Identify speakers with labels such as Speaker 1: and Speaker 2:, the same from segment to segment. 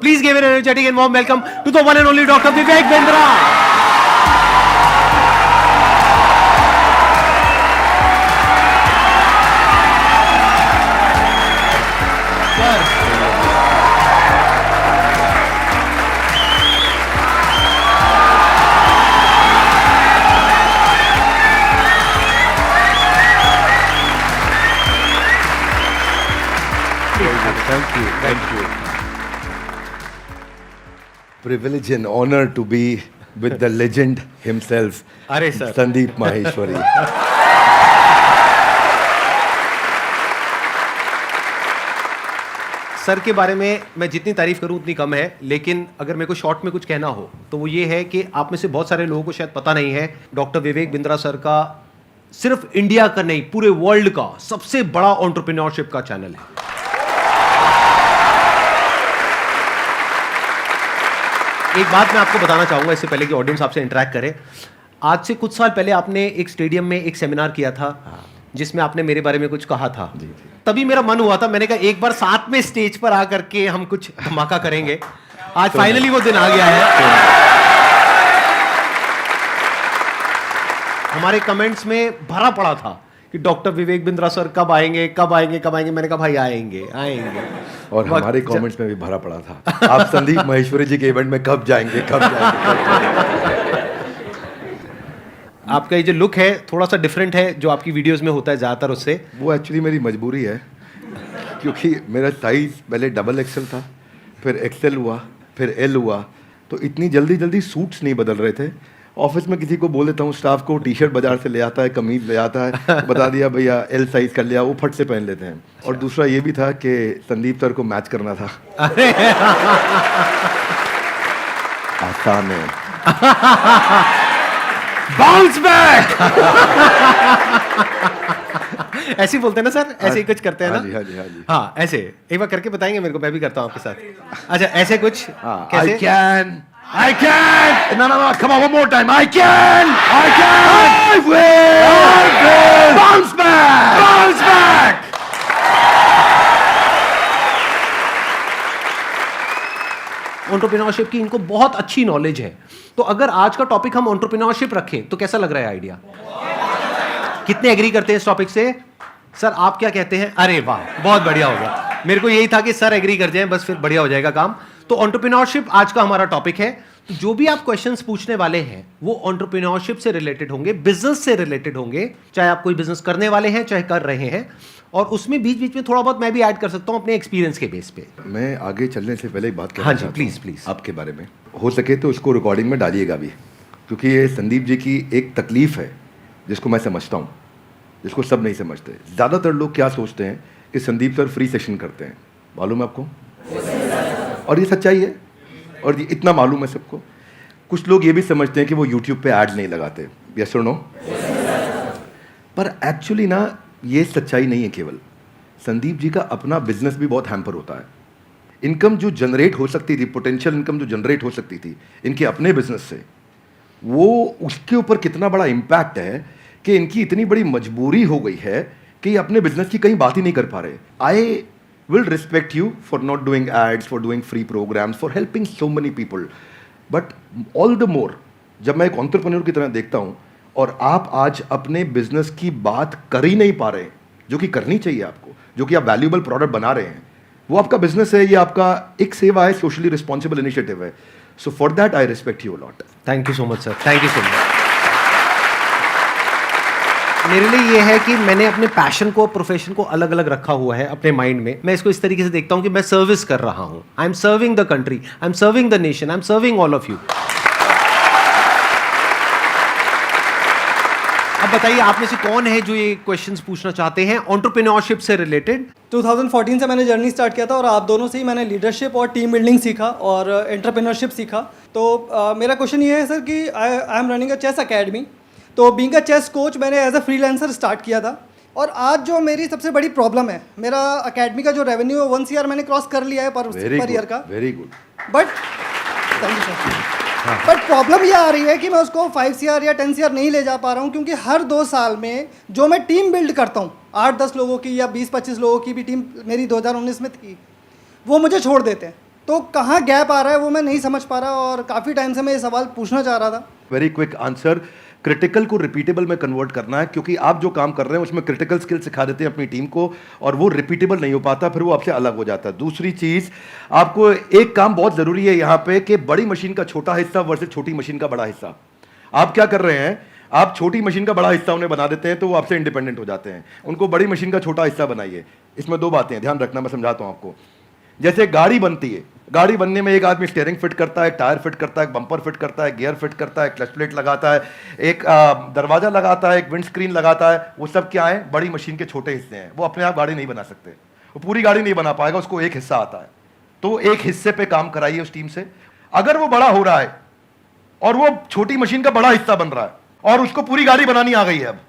Speaker 1: Please give an energetic and warm welcome to the one and only Dr. Vivek Bindra.
Speaker 2: Thank you. Privilege and honor to be with the legend himself,
Speaker 1: अरे sir
Speaker 2: Sandeep Maheshwari.
Speaker 1: Sir के बारे में मैं जितनी तारीफ करूं उतनी कम है, लेकिन अगर मेरे को शॉर्ट में कुछ कहना हो तो वो ये है कि आप में से बहुत सारे लोगों को शायद पता नहीं है, डॉक्टर विवेक बिंद्रा सर का सिर्फ इंडिया का नहीं पूरे वर्ल्ड का सबसे बड़ा एंटरप्रेन्योरशिप का चैनल है। एक बात मैं आपको बताना चाहूंगा इससे पहले कि ऑडियंस आपसे इंटरेक्ट करे। आज से कुछ साल पहले आपने एक स्टेडियम में एक सेमिनार किया था जिसमें आपने मेरे बारे में कुछ कहा था। तभी मेरा मन हुआ था, मैंने कहा एक बार साथ में स्टेज पर आकर के हम कुछ धमाका करेंगे। आज फाइनली वो दिन आ गया है। हमारे कमेंट्स में भरा पड़ा था कि डॉक्टर विवेक बिंद्रा सर कब आएंगे कब आएंगे कब आएंगे। मैंने कहा भाई आएंगे आएंगे।
Speaker 2: और हमारे कमेंट्स में भी भरा पड़ा था, आप संदीप माहेश्वरी जी के इवेंट में कब जाएंगे कब जाएंगे।
Speaker 1: आपका ये जो लुक है थोड़ा सा डिफरेंट है जो आपकी वीडियोस में होता है ज़्यादातर उससे।
Speaker 2: वो एक्चुअली मेरी मजबूरी है, क्योंकि मेरा साइज पहले डबल एक्सेल था, फिर एक्सेल हुआ, फिर एल हुआ, तो इतनी जल्दी जल्दी सूट्स नहीं बदल रहे थे। ऑफिस में किसी को बोल देता हूँ, स्टाफ को टी शर्ट बाजार से ले आता है, कमीज ले आता है, बता दिया भैया एल साइज कर लिया, वो फट से पहन लेते हैं। और दूसरा ये भी था कि संदीप सर को मैच करना था। आसान है।
Speaker 1: Bounce back. ऐसे ही बोलते हैं ना सर, ऐसे ही कुछ करते हैं ना।
Speaker 2: हाँ जी।
Speaker 1: हाँ ऐसे एक बार करके बताएंगे मेरे को, मैं भी करता हूँ आपके साथ। अच्छा ऐसे कुछ कैसे?
Speaker 2: I can! No, come on, one more time. I can! I will! Bounce back! Bounce back!
Speaker 1: Entrepreneurship की इनको बहुत अच्छी नॉलेज है। तो अगर आज का टॉपिक हम एंटरप्रेन्योरशिप रखें तो कैसा लग रहा है आइडिया? कितने एग्री करते हैं इस टॉपिक से? सर आप क्या कहते हैं? अरे वाह बहुत बढ़िया हो गया। मेरे को यही था कि सर एग्री कर जाएं, बस फिर बढ़िया हो जाएगा काम। तो एंटरप्रेन्योरशिप आज का हमारा टॉपिक है। तो जो भी आप क्वेश्चंस पूछने वाले हैं वो एंटरप्रेन्योरशिप से रिलेटेड होंगे, बिजनेस से रिलेटेड होंगे, चाहे आप कोई बिजनेस करने वाले हैं चाहे कर रहे हैं। और उसमें बीच बीच में थोड़ा बहुत मैं भी ऐड कर सकता हूं अपने एक्सपीरियंस के बेस पे।
Speaker 2: मैं आगे चलने से पहले एक बात कहना
Speaker 1: हाँ जी
Speaker 2: चाहता
Speaker 1: प्लीज
Speaker 2: हूं
Speaker 1: प्लीज।
Speaker 2: आपके बारे में, हो सके तो इसको रिकॉर्डिंग में डालिएगा भी, क्योंकि ये संदीप जी की एक तकलीफ है जिसको मैं समझता हूँ, जिसको सब नहीं समझते। ज़्यादातर लोग क्या सोचते हैं कि संदीप सर फ्री सेशन करते हैं, मालूम है आपको? और ये सच्चाई है, और ये इतना मालूम है सबको। कुछ लोग ये भी समझते हैं कि वो यूट्यूब पे ऐड नहीं लगाते, यस और नो? पर एक्चुअली ना ये सच्चाई नहीं है। केवल संदीप जी का अपना बिजनेस भी बहुत हैम्पर होता है। इनकम जो जनरेट हो सकती थी, पोटेंशियल इनकम जो जनरेट हो सकती थी इनके अपने बिजनेस से, वो उसके ऊपर कितना बड़ा इम्पैक्ट है कि इनकी इतनी बड़ी मजबूरी हो गई है कि ये अपने बिजनेस की कहीं बात ही नहीं कर पा रहे। आई will respect you for not doing ads, for doing free programs, for helping so many people. But all the more, जब मैं एक entrepreneur की तरह देखता हूँ और आप आज अपने बिजनेस की बात कर ही नहीं पा रहे हैं, जो कि करनी चाहिए आपको, जो कि आप वैल्यूएबल प्रोडक्ट बना रहे हैं, वो आपका बिजनेस है, ये आपका एक सेवा है, सोशली रिस्पॉन्सिबल इनिशिएटिव है। So for that I respect you a lot.
Speaker 1: Thank you so much sir, thank you so much. मेरे लिए ये है कि मैंने अपने पैशन को, प्रोफेशन को अलग अलग रखा हुआ है अपने माइंड में। मैं इसको इस तरीके से देखता हूं कि मैं सर्विस कर रहा हूं। I am serving the country, I am serving the nation, I am serving all of you. अब बताइए आप में से कौन है जो ये क्वेश्चंस पूछना चाहते हैं एंटरप्रेन्योरशिप से रिलेटेड?
Speaker 3: 2014 से मैंने जर्नी स्टार्ट किया था और आप दोनों से ही मैंने लीडरशिप और टीम बिल्डिंग सीखा और एंटरप्रेन्योरशिप सीखा। तो मेरा क्वेश्चन ये है सर कि I am running a chess academy. तो बीइंग अ चेस कोच मैंने एज अ फ्रीलांसर स्टार्ट किया था, और आज जो मेरी सबसे बड़ी प्रॉब्लम है, मेरा अकेडमी का जो रेवेन्यू है 1 CR मैंने क्रॉस कर लिया है पर ईयर का।
Speaker 2: Very good.
Speaker 3: But thank you sir. But problem ये आ रही है कि मैं उसको 5 CR या 10 CR नहीं ले जा पा रहा हूँ, क्योंकि हर 2 साल में जो मैं टीम बिल्ड करता हूँ 8-10 लोगों की या 20-25 लोगों की भी टीम मेरी 2019 में थी, वो मुझे छोड़ देते हैं। तो कहाँ गैप आ रहा है वो मैं नहीं समझ पा रहा, और काफ़ी टाइम से मैं ये सवाल पूछना चाह रहा था।
Speaker 2: वेरी क्विक आंसर, क्रिटिकल को रिपीटेबल में कन्वर्ट करना है, क्योंकि आप जो काम कर रहे हैं उसमें क्रिटिकल स्किल सिखा देते हैं अपनी टीम को और वो रिपीटेबल नहीं हो पाता, फिर वो आपसे अलग हो जाता है। दूसरी चीज़, आपको एक काम बहुत ज़रूरी है यहाँ पे कि बड़ी मशीन का छोटा हिस्सा वर्सेस छोटी मशीन का बड़ा हिस्सा। आप क्या कर रहे हैं, आप छोटी मशीन का बड़ा हिस्सा उन्हें बना देते हैं तो वो आपसे इंडिपेंडेंट हो जाते हैं। उनको बड़ी मशीन का छोटा हिस्सा बनाइए। इसमें दो बातें हैं, ध्यान रखना, मैं समझाता हूँ आपको। जैसे गाड़ी बनती है, गाड़ी बनने में एक आदमी स्टीयरिंग फिट करता है, एक टायर फिट करता है, एक बम्पर फिट करता है, गियर फिट करता है, क्लच प्लेट लगाता है, एक दरवाजा लगाता है, एक विंड स्क्रीन लगाता है। वो सब क्या है, बड़ी मशीन के छोटे हिस्से हैं। वो अपने आप गाड़ी नहीं बना सकते, वो पूरी गाड़ी नहीं बना पाएगा, उसको एक हिस्सा आता है। तो एक हिस्से पे काम कराइए उस टीम से। अगर वो बड़ा हो रहा है और वो छोटी मशीन का बड़ा हिस्सा बन रहा है और उसको पूरी गाड़ी बनानी आ गई है अब,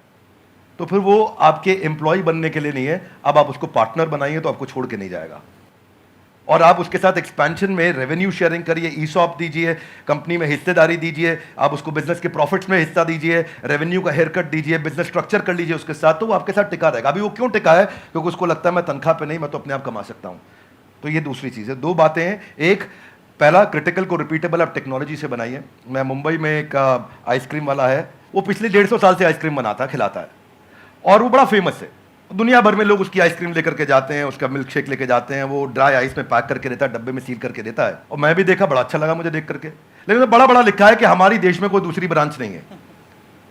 Speaker 2: तो फिर वो आपके एम्प्लॉय बनने के लिए नहीं है, अब आप उसको पार्टनर बनाइए तो आपको छोड़ के नहीं जाएगा। और आप उसके साथ एक्सपेंशन में रेवेन्यू शेयरिंग करिए, ईसॉप दीजिए, कंपनी में हिस्सेदारी दीजिए, आप उसको बिजनेस के प्रॉफिट्स में हिस्सा दीजिए, रेवेन्यू का हेयर कट दीजिए, बिजनेस स्ट्रक्चर कर लीजिए उसके साथ, तो वो आपके साथ टिका रहेगा। अभी वो क्यों टिका है, क्योंकि उसको लगता है मैं तनख्वाह पे नहीं, मैं तो अपने आप कमा सकता हूं। तो ये दूसरी चीज़ है। दो बातें हैं, एक पहला, क्रिटिकल को रिपीटेबल आप टेक्नोलॉजी से बनाइए। मैं मुंबई में एक आइसक्रीम वाला है, वो पिछले 150 साल से आइसक्रीम बनाता है, खिलाता है, और वो बड़ा फेमस है। दुनिया भर में लोग उसकी आइसक्रीम लेकर के जाते हैं, उसका मिल्क शेक लेके जाते हैं, वो ड्राई आइस में पैक करके देता है, डब्बे में सील करके देता है। और मैं भी देखा, बड़ा अच्छा लगा मुझे देख करके, लेकिन तो बड़ा बड़ा लिखा है कि हमारी देश में कोई दूसरी ब्रांच नहीं है।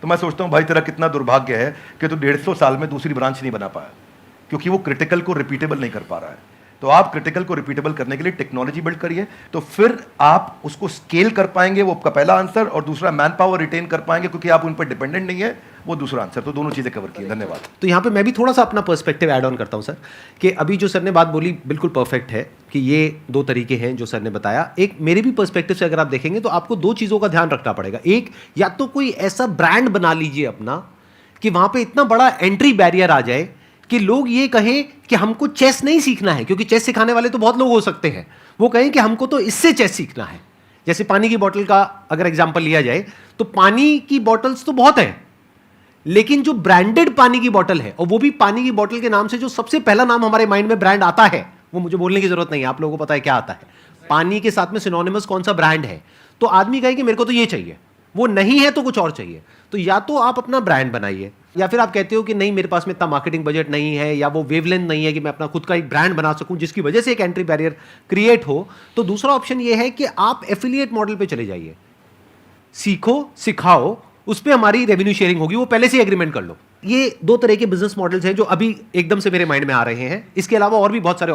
Speaker 2: तो मैं सोचता हूँ भाई तेरा कितना दुर्भाग्य है कि तू 150 साल में दूसरी ब्रांच नहीं बना पाया, क्योंकि वो क्रिटिकल को रिपीटेबल नहीं कर पा रहा है। तो आप क्रिटिकल को रिपीटेबल करने के लिए टेक्नोलॉजी बिल्ड करिए, तो फिर आप उसको स्केल कर पाएंगे। वो आपका पहला आंसर। और दूसरा, मैन पावर रिटेन कर पाएंगे, क्योंकि आप उन पर डिपेंडेंट नहीं है, वो दूसरा आंसर। तो दोनों चीजें कवर की। धन्यवाद।
Speaker 1: तो यहाँ पे मैं भी थोड़ा सा अपना पर्सपेक्टिव ऐड ऑन करता हूँ सर, कि अभी जो सर ने बात बोली बिल्कुल परफेक्ट है कि ये दो तरीके हैं जो सर ने बताया। एक मेरे भी पर्सपेक्टिव से अगर आप देखेंगे तो आपको दो चीज़ों का ध्यान रखना पड़ेगा। एक, या तो कोई ऐसा ब्रांड बना लीजिए अपना कि वहाँ पे इतना बड़ा एंट्री बैरियर आ जाए कि लोग ये कहें कि हमको चेस नहीं सीखना है, क्योंकि चेस सिखाने वाले तो बहुत लोग हो सकते हैं, वो कहें कि हमको तो इससे चेस सीखना है। जैसे पानी की बोतल का अगर एग्जाम्पल लिया जाए तो पानी की बॉटल्स तो बहुत हैं, लेकिन जो ब्रांडेड पानी की बोतल है, और वो भी पानी की बोतल के नाम से जो सबसे पहला नाम हमारे माइंड में ब्रांड आता है, वो मुझे बोलने की जरूरत नहीं है, आप लोगों को पता है क्या आता है। पानी के साथ में सिनोनिमस कौन सा ब्रांड है, तो आदमी कहे कि मेरे को तो ये चाहिए, वो नहीं है तो कुछ और चाहिए। तो या तो आप अपना ब्रांड बनाइए, या फिर आप कहते हो कि नहीं मेरे पास में इतना मार्केटिंग बजट नहीं है, या वो वेवलेंथ नहीं है कि मैं अपना खुद का एक ब्रांड बना सकूं जिसकी वजह से एक एंट्री बैरियर क्रिएट हो, तो दूसरा ऑप्शन ये है कि आप एफिलिएट मॉडल पे चले जाइए। सीखो, सिखाओ, उस पर हमारी रेवेन्यू शेयरिंग होगी, वो पहले से एग्रीमेंट कर लो। ये दो तरह के बिजनेस मॉडल्स हैं जो अभी एकदम से मेरे माइंड में आ रहे हैं। इसके अलावा और भी बहुत सारे